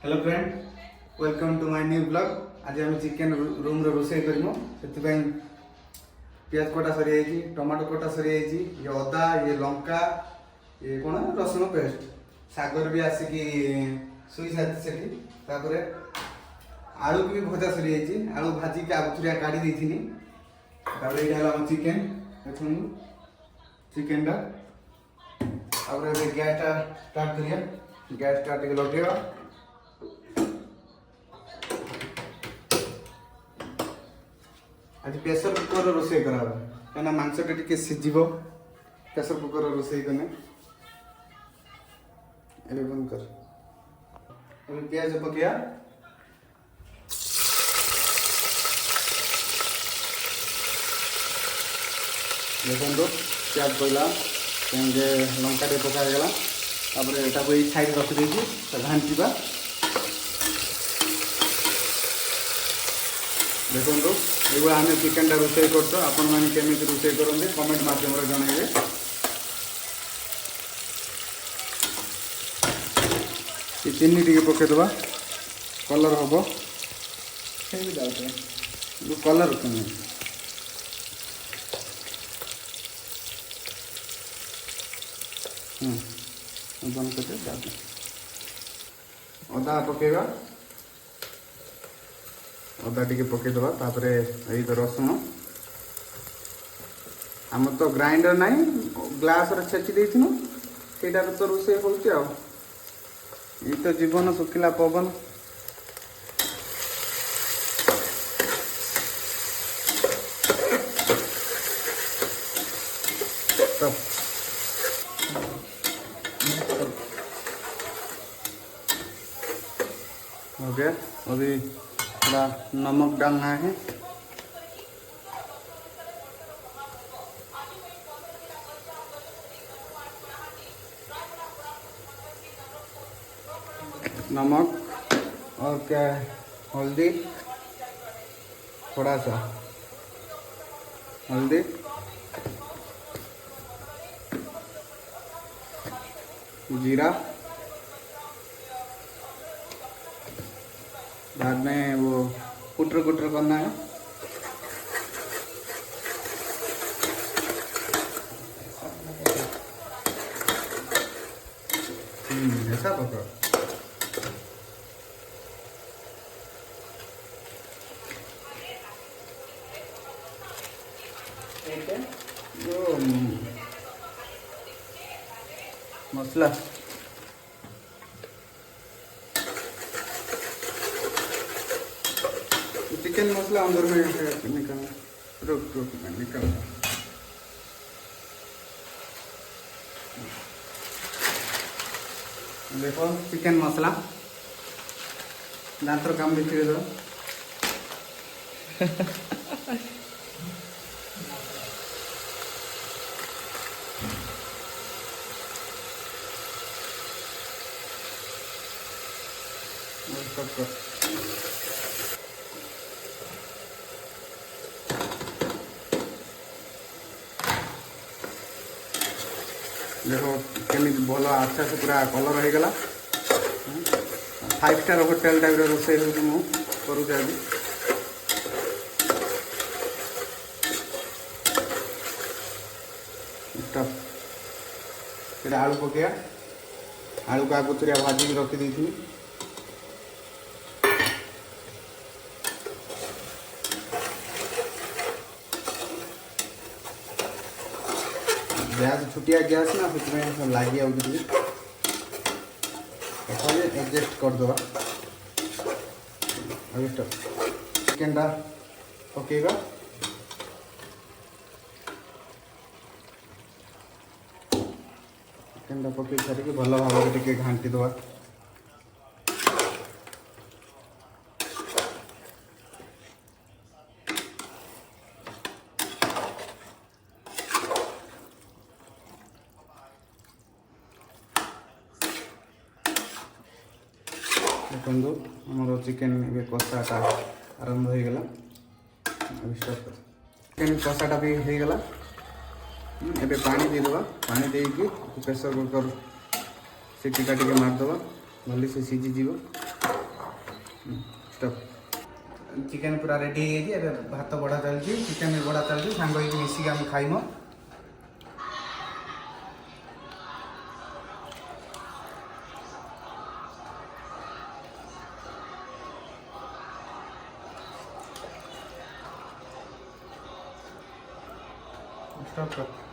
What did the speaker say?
Hello friend, welcome to my new blog. आज हम chicken room रे रोसे करमु सेति पई प्याज कटा सरी जाइए, टमाटो कटा सरी जाइए, ये अदा, ये लंका, ये कोन रसुन पेस्ट, सागर भी आसिकी सुई साथी सेठी तापरे आलू भी भजा सरी जाइए, आलू भाजी के आगुरिया काटी देथिनी। तापरे ये हला चिकेन देखुन चिकेन टा तापरे गैस टा स्टार्ट करिया, गैस टा टिके लगेगा। आज प्रेसर कुकर रोसे करा कहीं मांसटा टी सीझ प्रेसर कुकर रोसे कने बंद कर। प्याज पकया देखो प्याज पड़ा लंका टे पकागला साइड रखी घांटा। देखो ये आम चिकेन टा रोसे कर आपण मैंने केमी रोसे करते कमेंट मध्यम जनइबे। चीनी टी पकईदबा कलर हम कलर बंद कर अदा पकेगा, अदा टी पकईदबा तापरे यही तो रसुण आम तो ग्राइंडर ना ग्लास रे छेची देथिनु सेटा तो रोसे होउची आ ये तो जीवन सुखिला पवन। हो गया, अभी थोड़ा नमक डालना है। नमक और क्या है, हल्दी, थोड़ा सा हल्दी, जीरा, बाद में वो कुटर कुटर करना है। ऐसा पकड़ जो मसला चिकन मसला अंदर में निकाल, रुक मैं निकाल। देखो चिकन मसला दांतर काम भी दो। देखो केमी भल अच्छा से पूरा कलर हो गला। 5 स्टार होटेल टाइप रोसे करुचे अभी। आलू पकया, आलू को आगुरिया भाजी रखी दी। गैस छुटिया गैस ना से लगी एडजस्ट करदे। चिकेन टा पकेगा, चिकेन टा पकई सारिक भल भाव टे घांटी दवा। देखो हमारे चिकेन ये कषाटा आरंभ हो गला। चिकेन कषाटा भी हो गला। एबे पानी देदेबा, पानी देकी प्रेसर कुकर सीटी टा मारदेबा, भली से सीझी जीव। स्टॉप चिकेन पूरा रेडी है भात बड़ा चलती चिकेन भी बड़ा चलती सांग मिसिक आम खाइम स्टॉप कर